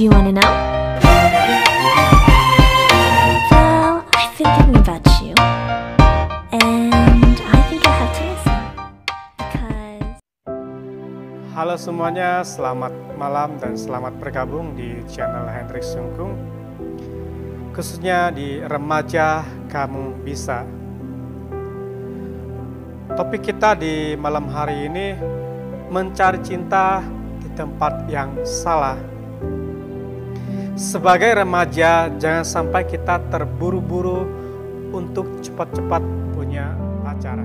Do you want to know? Well, I've been thinking about you, and I think I have to listen because. Halo semuanya, selamat malam dan selamat bergabung di channel Hendrik Sungkung, khususnya di Remaja Kamu Bisa. Topik kita di malam hari ini, mencari cinta di tempat yang salah. Sebagai remaja, jangan sampai kita terburu-buru untuk cepat-cepat punya pacaran.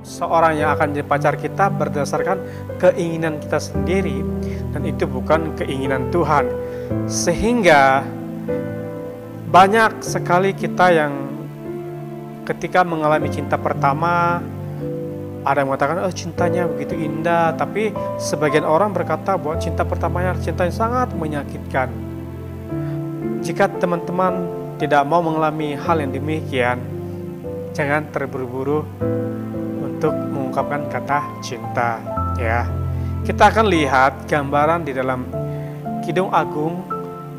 Seorang yang akan jadi pacar kita berdasarkan keinginan kita sendiri, dan itu bukan keinginan Tuhan. Sehingga banyak sekali kita yang ketika mengalami cinta pertama, ada yang mengatakan, cintanya begitu indah. Tapi sebagian orang berkata bahwa cinta pertamanya cinta yang sangat menyakitkan. Jika teman-teman tidak mau mengalami hal yang demikian, jangan terburu-buru untuk mengungkapkan kata cinta, ya. Kita akan lihat gambaran di dalam Kidung Agung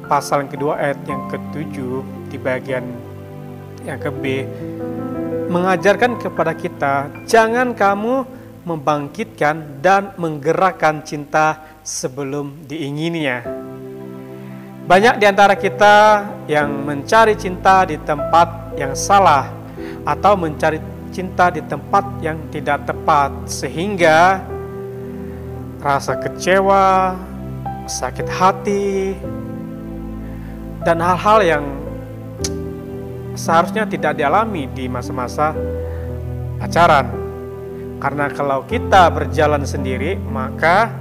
pasal yang kedua ayat yang ke-7 di bagian yang ke-B, mengajarkan kepada kita, jangan kamu membangkitkan dan menggerakkan cinta sebelum diingininya. Banyak di antara kita yang mencari cinta di tempat yang salah atau mencari cinta di tempat yang tidak tepat, sehingga rasa kecewa, sakit hati, dan hal-hal yang seharusnya tidak dialami di masa-masa pacaran. Karena kalau kita berjalan sendiri, maka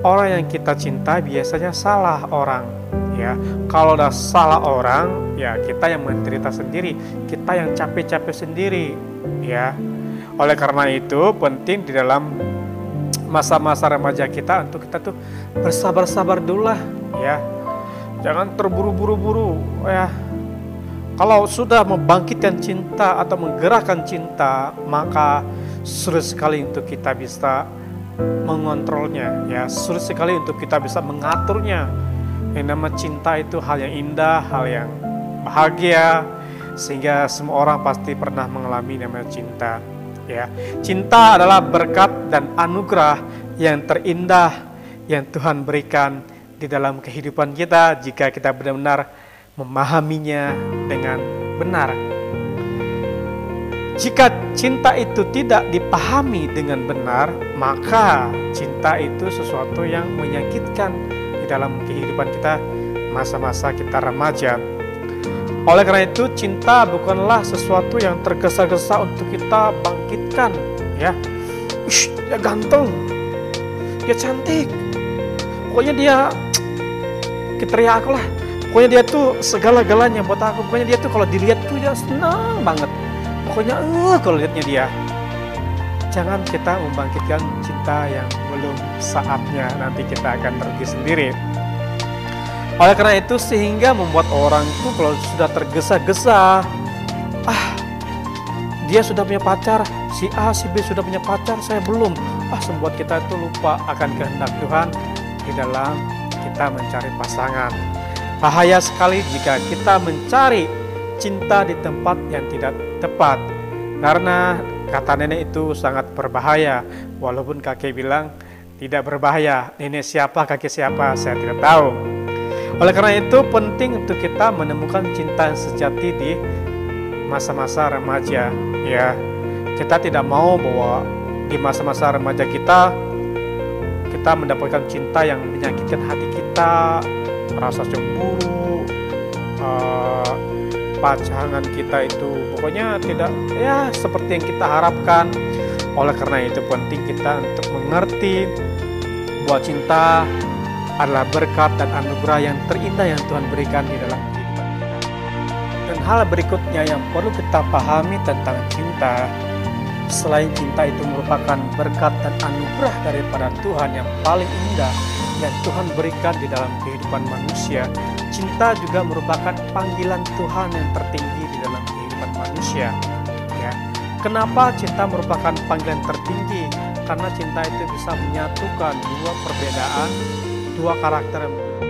orang yang kita cinta biasanya salah orang, ya. Kalau udah salah orang, ya kita yang menderita sendiri, kita yang capek-capek sendiri, ya. Oleh karena itu penting di dalam masa-masa remaja kita untuk kita tuh bersabar-sabar dulu lah, ya. Jangan terburu-buru, ya. Kalau sudah membangkitkan cinta atau menggerakkan cinta, maka sulit sekali untuk kita bisa mengontrolnya, ya. Sulit sekali untuk kita bisa mengaturnya. Yang nama cinta itu hal yang indah, hal yang bahagia, sehingga semua orang pasti pernah mengalami namanya cinta, ya. Cinta adalah berkat dan anugerah yang terindah yang Tuhan berikan di dalam kehidupan kita jika kita benar-benar memahaminya dengan benar. Jika cinta itu tidak dipahami dengan benar, maka cinta itu sesuatu yang menyakitkan di dalam kehidupan kita masa-masa kita remaja. Oleh karena itu, cinta bukanlah sesuatu yang tergesa-gesa untuk kita bangkitkan, ya. Dia ganteng, dia cantik, pokoknya dia kriteria aku lah. Pokoknya dia tuh segala-galanya buat aku. Pokoknya dia tuh kalau dilihat tuh dia senang banget. Pokoknya kalau lihatnya dia. Jangan kita membangkitkan cinta yang belum saatnya, nanti kita akan pergi sendiri. Oleh karena itu, sehingga membuat orang itu kalau sudah tergesa-gesa, dia sudah punya pacar, si A, si B sudah punya pacar, saya belum. Membuat kita itu lupa akan kehendak Tuhan di dalam kita mencari pasangan. Bahaya sekali jika kita mencari cinta di tempat yang tidak tepat. Karena kata nenek itu sangat berbahaya. Walaupun kakek bilang tidak berbahaya. Nenek siapa, kakek siapa, saya tidak tahu. Oleh karena itu penting untuk kita menemukan cinta yang sejati di masa-masa remaja, ya. Kita tidak mau bahwa di masa-masa remaja kita mendapatkan cinta yang menyakitkan hati kita, rasa cemburu, pasangan kita itu pokoknya tidak, ya, seperti yang kita harapkan. Oleh karena itu penting kita untuk mengerti bahwa cinta adalah berkat dan anugerah yang terindah yang Tuhan berikan di dalam kehidupan kita. Dan hal berikutnya yang perlu kita pahami tentang cinta, selain cinta itu merupakan berkat dan anugerah daripada Tuhan yang paling indah yang Tuhan berikan di dalam kehidupan manusia, cinta juga merupakan panggilan Tuhan yang tertinggi di dalam kehidupan manusia, ya. Kenapa cinta merupakan panggilan tertinggi? Karena cinta itu bisa menyatukan dua perbedaan, dua karakter yang berbeda.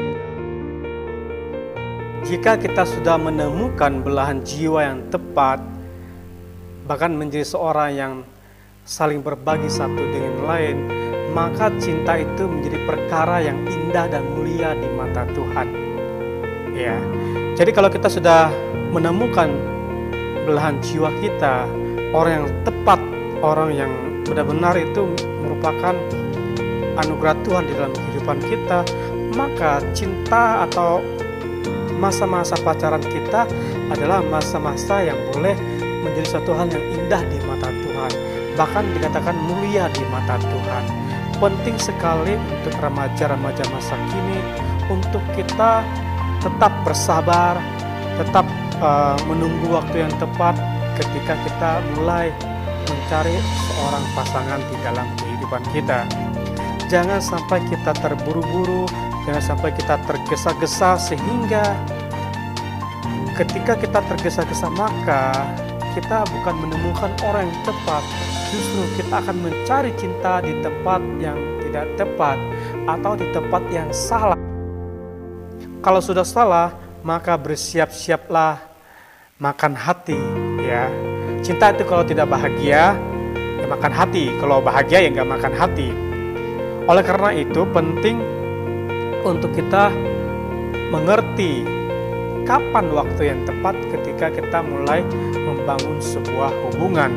Jika kita sudah menemukan belahan jiwa yang tepat, bahkan menjadi seorang yang saling berbagi satu dengan lain, maka cinta itu menjadi perkara yang indah dan mulia di mata Tuhan. Ya, jadi kalau kita sudah menemukan belahan jiwa kita, orang yang tepat, orang yang benar-benar itu merupakan anugerah Tuhan di dalam kehidupan kita, maka cinta atau masa-masa pacaran kita adalah masa-masa yang boleh menjadi satu hal yang indah di mata Tuhan, bahkan dikatakan mulia di mata Tuhan. Penting sekali untuk remaja-remaja masa kini untuk kita tetap bersabar, tetap menunggu waktu yang tepat ketika kita mulai mencari seorang pasangan di dalam kehidupan kita. Jangan sampai kita terburu-buru, jangan sampai kita tergesa-gesa, sehingga ketika kita tergesa-gesa maka kita bukan menemukan orang yang tepat, justru kita akan mencari cinta di tempat yang tidak tepat atau di tempat yang salah. Kalau sudah salah, maka bersiap-siaplah makan hati, ya. Cinta itu kalau tidak bahagia, ya makan hati. Kalau bahagia, ya nggak makan hati. Oleh karena itu penting untuk kita mengerti kapan waktu yang tepat ketika kita mulai membangun sebuah hubungan.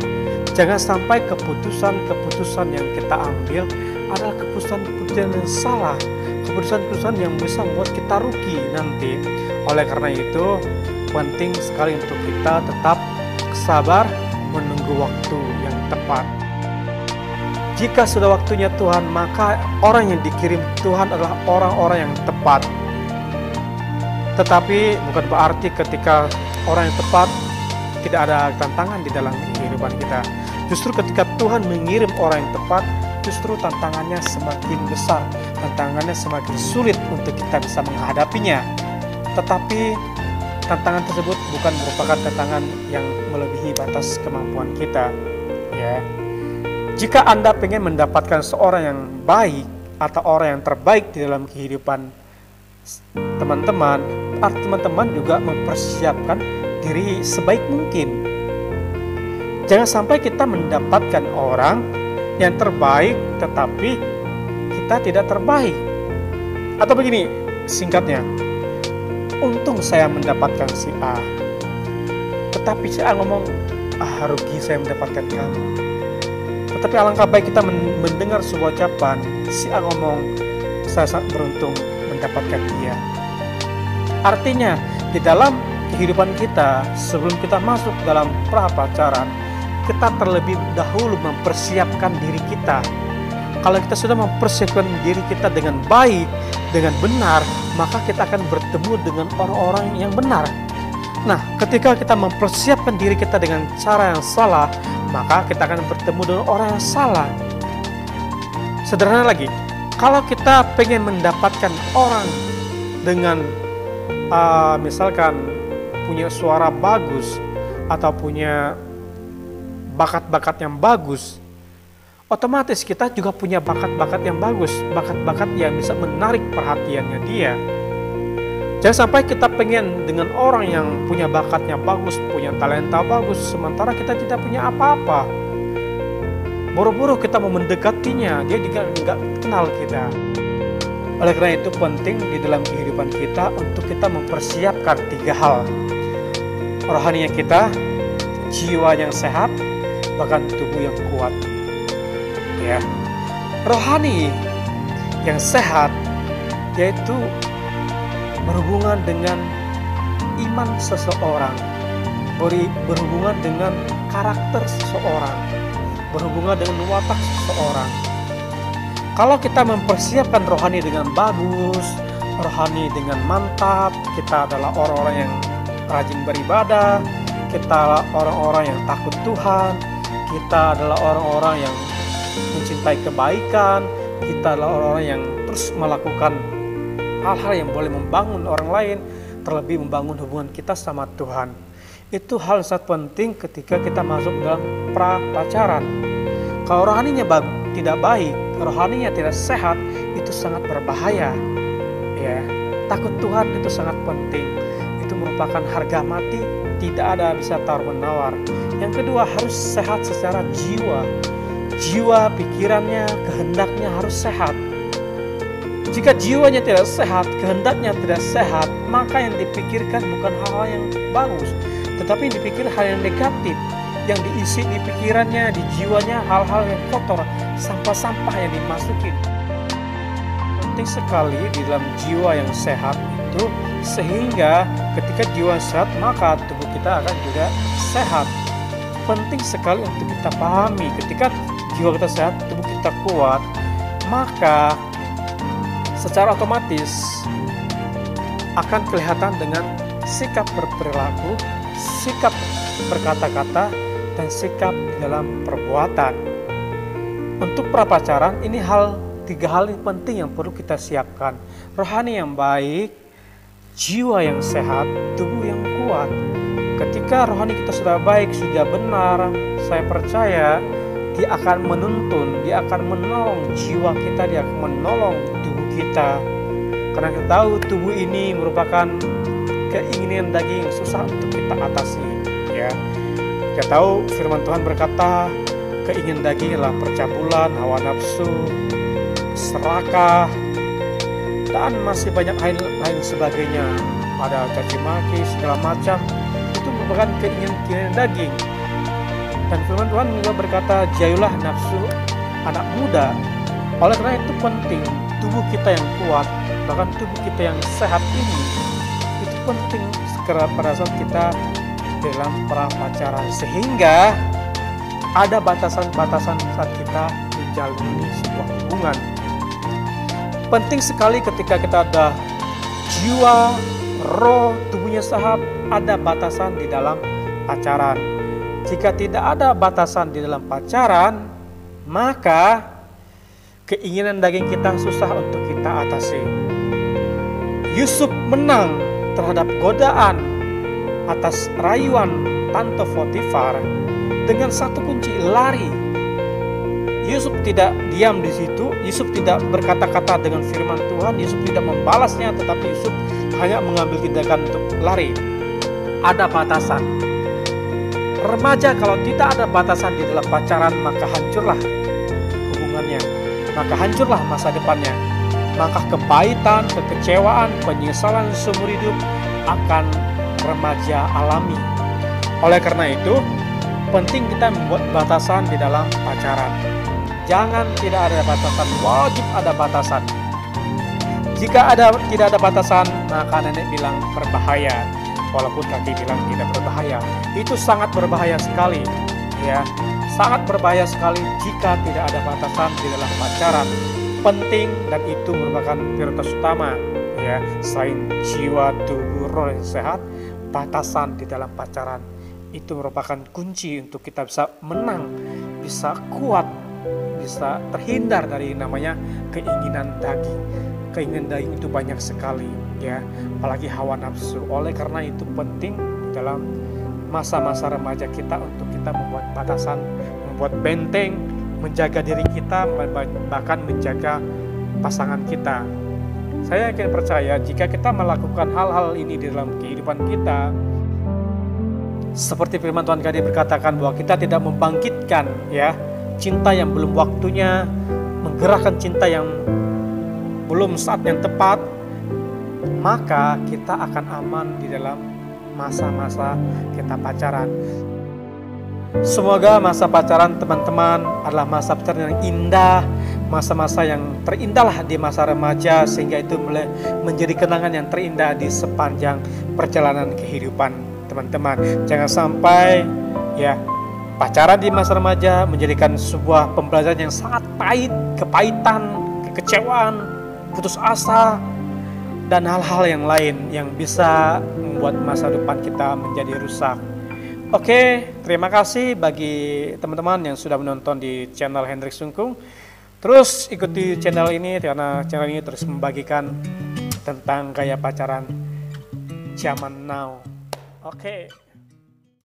Jangan sampai keputusan-keputusan yang kita ambil adalah keputusan-keputusan yang salah, keputusan-keputusan yang bisa membuat kita rugi nanti. Oleh karena itu penting sekali untuk kita tetap sabar menunggu waktu yang tepat. Jika sudah waktunya Tuhan, maka orang yang dikirim Tuhan adalah orang-orang yang tepat. Tetapi bukan berarti ketika orang yang tepat tidak ada tantangan di dalam kehidupan kita. Justru ketika Tuhan mengirim orang yang tepat, justru tantangannya semakin besar, tantangannya semakin sulit untuk kita bisa menghadapinya. Tetapi tantangan tersebut bukan merupakan tantangan yang melebihi batas kemampuan kita, ya. Jika Anda ingin mendapatkan seorang yang baik atau orang yang terbaik di dalam kehidupan teman-teman, teman-teman juga mempersiapkan diri sebaik mungkin. Jangan sampai kita mendapatkan orang yang terbaik tetapi kita tidak terbaik. Atau begini, singkatnya, untung saya mendapatkan si A, tetapi si A ngomong, rugi saya mendapatkan kamu. Tetapi alangkah baik kita mendengar sebuah ucapan, si A ngomong, saya sangat beruntung mendapatkan dia. Artinya, di dalam kehidupan kita, sebelum kita masuk dalam pra-pacaran, kita terlebih dahulu mempersiapkan diri kita. Kalau kita sudah mempersiapkan diri kita dengan baik, dengan benar, maka kita akan bertemu dengan orang-orang yang benar. Nah, ketika kita mempersiapkan diri kita dengan cara yang salah, maka kita akan bertemu dengan orang yang salah. Sederhana lagi, kalau kita pengen mendapatkan orang dengan misalkan punya suara bagus atau punya bakat-bakat yang bagus, otomatis kita juga punya bakat-bakat yang bagus, bakat-bakat yang bisa menarik perhatiannya dia. Jangan sampai kita pengen dengan orang yang punya bakatnya bagus, punya talenta bagus, sementara kita tidak punya apa-apa. Buru-buru kita mau mendekatinya, dia juga nggak kenal kita. Oleh karena itu penting di dalam kehidupan kita untuk kita mempersiapkan 3 hal. Rohaninya kita, jiwa yang sehat, bahkan tubuh yang kuat. Ya, rohani yang sehat yaitu berhubungan dengan iman seseorang, berhubungan dengan karakter seseorang, berhubungan dengan watak seseorang. Kalau kita mempersiapkan rohani dengan bagus, rohani dengan mantap, kita adalah orang-orang yang rajin beribadah, kita orang-orang yang takut Tuhan, kita adalah orang-orang yang mencintai kebaikan, kita adalah orang-orang yang terus melakukan hal-hal yang boleh membangun orang lain, terlebih membangun hubungan kita sama Tuhan. Itu hal sangat penting ketika kita masuk dalam pra-pacaran. Kalau rohaninya tidak baik, rohaninya tidak sehat, itu sangat berbahaya. Ya, takut Tuhan itu sangat penting. itu merupakan harga mati, tidak ada bisa tawar-menawar. Yang kedua, harus sehat secara jiwa. Jiwa, pikirannya, kehendaknya harus sehat. Jika jiwanya tidak sehat, kehendaknya tidak sehat, maka yang dipikirkan bukan hal-hal yang bagus, tetapi yang dipikir hal yang negatif. Yang diisi di pikirannya, di jiwanya hal-hal yang kotor, sampah-sampah yang dimasukin. Penting sekali di dalam jiwa yang sehat itu, sehingga ketika jiwa sehat maka tubuh kita akan juga sehat. Penting sekali untuk kita pahami, ketika jiwa kita sehat, tubuh kita kuat, maka secara otomatis akan kelihatan dengan sikap berperilaku, sikap berkata-kata, dan sikap dalam perbuatan. Untuk prapacaran ini tiga hal yang penting yang perlu kita siapkan. Rohani yang baik, jiwa yang sehat, tubuh yang kuat. Ketika rohani kita sudah baik, sudah benar, saya percaya dia akan menuntun, dia akan menolong jiwa kita, dia akan menolong tubuh kita. Karena kita tahu tubuh ini merupakan keinginan daging yang susah untuk kita atasi. Ya, kita tahu firman Tuhan berkata, keinginan daging adalah percabulan, hawa nafsu, serakah, dan masih banyak lain sebagainya. Ada caci maki segala macam, itu merupakan keinginan daging. Dan firman Tuhan juga berkata, jauhilah nafsu anak muda. Oleh karena itu penting tubuh kita yang kuat, bahkan tubuh kita yang sehat ini, itu penting pada saat kita dalam prapacaran, sehingga ada batasan-batasan saat kita menjalani sebuah hubungan. Penting sekali ketika kita ada jiwa, roh, tubuhnya sehat, ada batasan di dalam pacaran. Jika tidak ada batasan di dalam pacaran, maka keinginan daging kita susah untuk kita atasi. Yusuf menang terhadap godaan atas rayuan Tante Potifar dengan satu kunci, lari. Yusuf tidak diam di situ, Yusuf tidak berkata-kata dengan firman Tuhan, Yusuf tidak membalasnya, tetapi Yusuf hanya mengambil tindakan untuk lari. Ada batasan. Remaja kalau tidak ada batasan di dalam pacaran, maka hancurlah hubungannya, maka hancurlah masa depannya, maka kepahitan, kekecewaan, penyesalan seumur hidup akan remaja alami. Oleh karena itu, penting kita membuat batasan di dalam pacaran. Jangan tidak ada batasan, wajib ada batasan. Jika tidak ada batasan, maka nenek bilang berbahaya. Walaupun kaki bilang tidak berbahaya, itu sangat berbahaya sekali, ya, sangat berbahaya sekali jika tidak ada batasan di dalam pacaran. Penting dan itu merupakan prioritas utama, ya, selain jiwa, tubuh, roh yang sehat, batasan di dalam pacaran itu merupakan kunci untuk kita bisa menang, bisa kuat, bisa terhindar dari namanya keinginan daging. Keinginan daging itu banyak sekali, ya, apalagi hawa nafsu. Oleh karena itu penting dalam masa-masa remaja kita untuk kita membuat batasan, membuat benteng, menjaga diri kita, bahkan menjaga pasangan kita. Saya yakin percaya jika kita melakukan hal-hal ini di dalam kehidupan kita, seperti firman Tuhan tadi berkatakan bahwa kita tidak membangkitkan, ya, cinta yang belum waktunya, menggerakkan cinta yang belum saat yang tepat, maka kita akan aman di dalam masa-masa kita pacaran. Semoga masa pacaran teman-teman adalah masa pacaran yang indah, masa-masa yang terindahlah di masa remaja, sehingga itu mulai menjadi kenangan yang terindah di sepanjang perjalanan kehidupan teman-teman. Jangan sampai, ya, pacaran di masa remaja menjadikan sebuah pembelajaran yang sangat pahit, kepahitan, kekecewaan, putus asa, dan hal-hal yang lain yang bisa membuat masa depan kita menjadi rusak. Oke, terima kasih bagi teman-teman yang sudah menonton di channel Hendrik Sungkung. Terus ikuti channel ini karena channel ini terus membagikan tentang gaya pacaran zaman now. Oke.